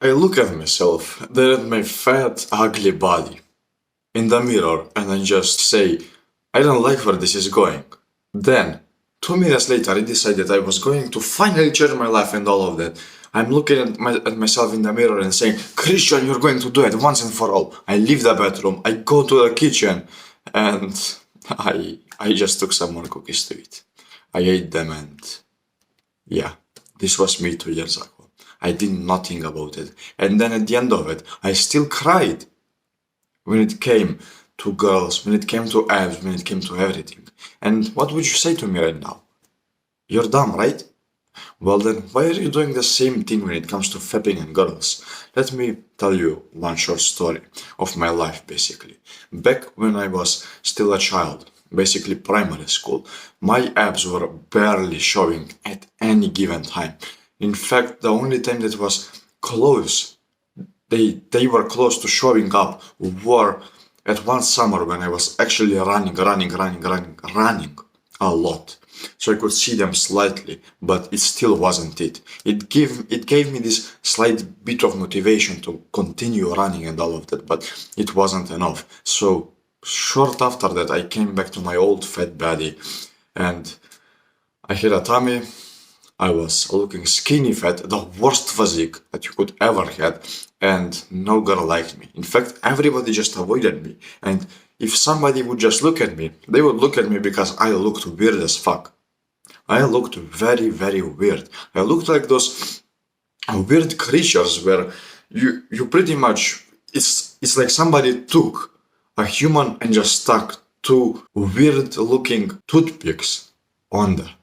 I look at myself, then at my fat, ugly body in the mirror, and I just say, I don't like where this is going. Then, 2 minutes later, I decided I was going to finally change my life and all of that. I'm looking at myself in the mirror and saying, Christian, you're going to do it once and for all. I leave the bedroom, I go to the kitchen, and I just took some more cookies to eat. I ate them, and yeah, this was me 2 years ago. I did nothing about it. And then at the end of it, I still cried when it came to girls, when it came to abs, when it came to everything. And what would you say to me right now? You're dumb, right? Well then, why are you doing the same thing when it comes to fapping and girls? Let me tell you one short story of my life, basically. Back when I was still a child, basically primary school, my abs were barely showing at any given time. In fact, the only time that was close, they were close to showing up were at one summer when I was actually running a lot. So I could see them slightly, but it still wasn't it. It gave me this slight bit of motivation to continue running and all of that, but it wasn't enough. So short after that, I came back to my old fat body, and I had a tummy. I was looking skinny fat, the worst physique that you could ever had, and no girl liked me. In fact, everybody just avoided me. And if somebody would just look at me, they would look at me because I looked weird as fuck. I looked very, very weird. I looked like those weird creatures where you pretty much, it's like somebody took a human and just stuck two weird looking toothpicks on there.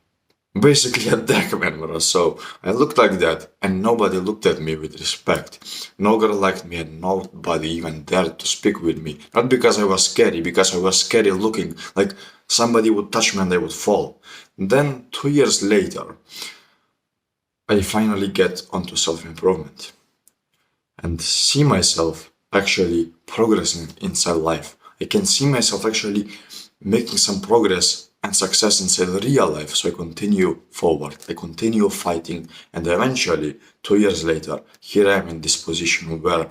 Basically a deck member, so I looked like that, and nobody looked at me with respect. No girl liked me, and nobody even dared to speak with me. Not because I was scary, because I was scary looking, like somebody would touch me and I would fall. Then, 2 years later, I finally get onto self-improvement and see myself actually progressing inside life. I can see myself actually making some progress and success inside real life. So I continue forward, I continue fighting, and eventually, 2 years later, here I am in this position where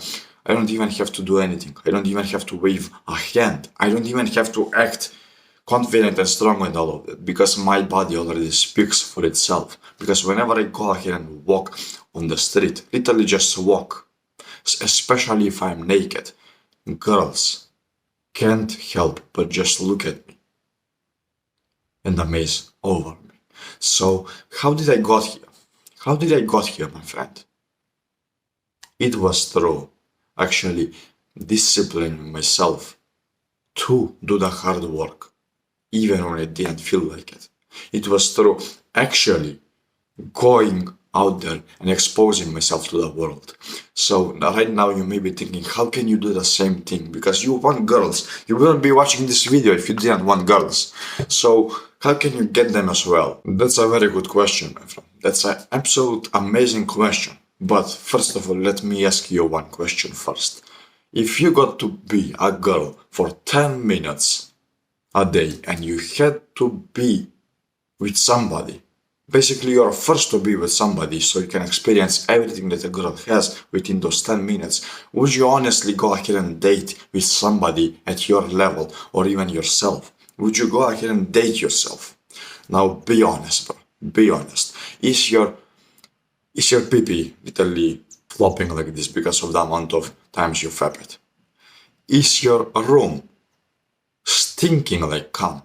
I don't even have to do anything. I don't even have to wave a hand. I don't even have to act confident and strong and all of that, because my body already speaks for itself. Because whenever I go ahead and walk on the street, literally just walk, especially if I'm naked, girls can't help but just look at me and amaze over me. So how did I got here? How did I got here, my friend? It was through actually disciplining myself to do the hard work, even when I didn't feel like it. It was through actually going out there and exposing myself to the world. So right now you may be thinking, how can you do the same thing? Because you want girls. You wouldn't be watching this video if you didn't want girls. So how can you get them as well? That's a very good question, my friend. That's an absolute amazing question. But first of all, let me ask you one question first. If you got to be a girl for 10 minutes a day and you had to be with somebody, basically you're forced to be with somebody so you can experience everything that a girl has within those 10 minutes, would you honestly go ahead and date with somebody at your level or even yourself? Would you go ahead and date yourself? Now be honest, bro. Be honest. Is your pee-pee literally flopping like this because of the amount of times you fap it? Is your room stinking like cum?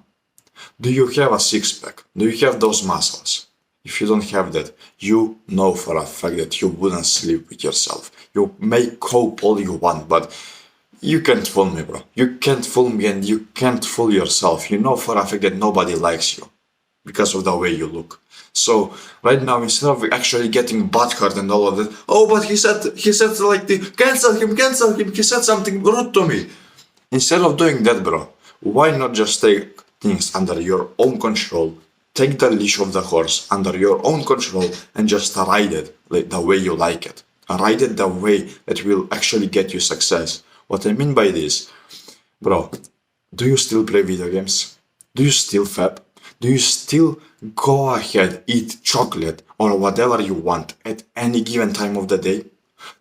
Do you have a six-pack? Do you have those muscles? If you don't have that, you know for a fact that you wouldn't sleep with yourself. You may cope all you want, but you can't fool me, bro. You can't fool me and you can't fool yourself. You know for a fact that nobody likes you because of the way you look. So right now, instead of actually getting butthurt and all of that, oh, but he said like cancel him, he said something rude to me. Instead of doing that, bro, why not just take things under your own control, take the leash of the horse under your own control and just ride it like the way you like it. Ride it the way that will actually get you success. What I mean by this, bro, do you still play video games? Do you still fap? Do you still go ahead, eat chocolate or whatever you want at any given time of the day?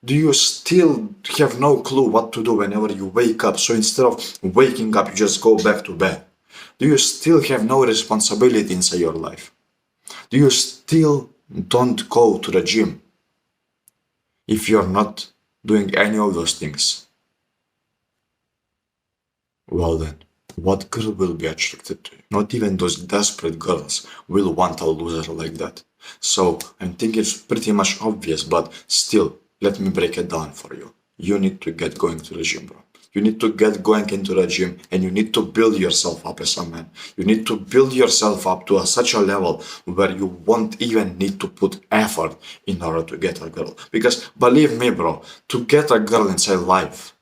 Do you still have no clue what to do whenever you wake up? So instead of waking up, you just go back to bed. Do you still have no responsibility inside your life? Do you still don't go to the gym if you're not doing any of those things? Well then, what girl will be attracted to you? Not even those desperate girls will want a loser like that. So I think it's pretty much obvious, but still, let me break it down for you. You need to get going to the gym, bro. You need to get going into the gym and you need to build yourself up as a man. You need to build yourself up to such a level where you won't even need to put effort in order to get a girl. Because believe me, bro, to get a girl inside life,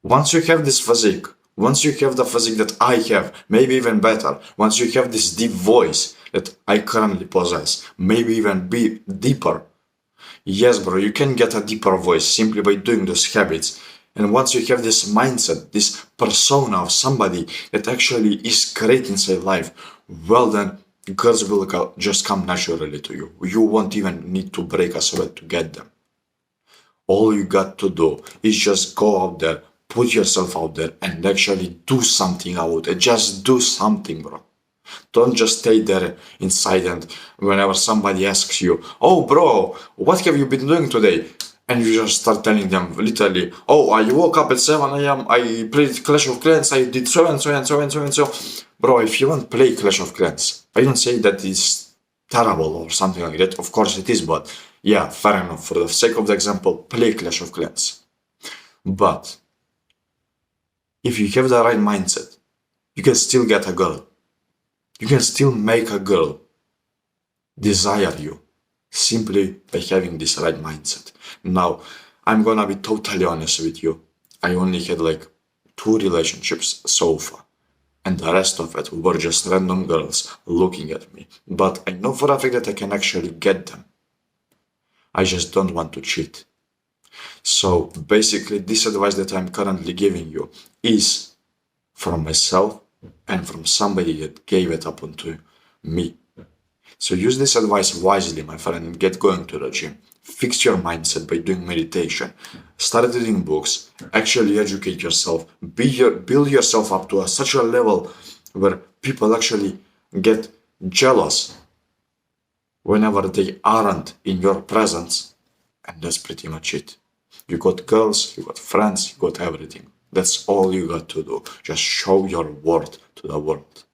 once you have this physique, once you have the physique that I have, maybe even better, once you have this deep voice that I currently possess, maybe even be deeper. Yes, bro, you can get a deeper voice simply by doing those habits. And once you have this mindset, this persona of somebody that actually is great inside life, well then, girls will just come naturally to you. You won't even need to break a sweat to get them. All you got to do is just go out there, put yourself out there, and actually do something out there. Just do something, bro. Don't just stay there inside and whenever somebody asks you, oh, bro, what have you been doing today? And you just start telling them literally, oh, I woke up at 7 a.m., I played Clash of Clans, I did so and so and so and so and so. Bro, if you don't play Clash of Clans, I don't say that it's terrible or something like that. Of course it is, but yeah, fair enough. For the sake of the example, play Clash of Clans. But if you have the right mindset, you can still get a girl. You can still make a girl desire you simply by having this right mindset. Now, I'm gonna be totally honest with you. I only had like 2 relationships so far, and the rest of it were just random girls looking at me. But I know for a fact that I can actually get them. I just don't want to cheat. So basically, this advice that I'm currently giving you is from myself and from somebody that gave it up onto me. So use this advice wisely, my friend, and get going to the gym. Fix your mindset by doing meditation. Start reading books. Actually educate yourself. Build yourself up to such a level where people actually get jealous whenever they aren't in your presence. And that's pretty much it. You got girls, you got friends, you got everything. That's all you got to do. Just show your worth to the world.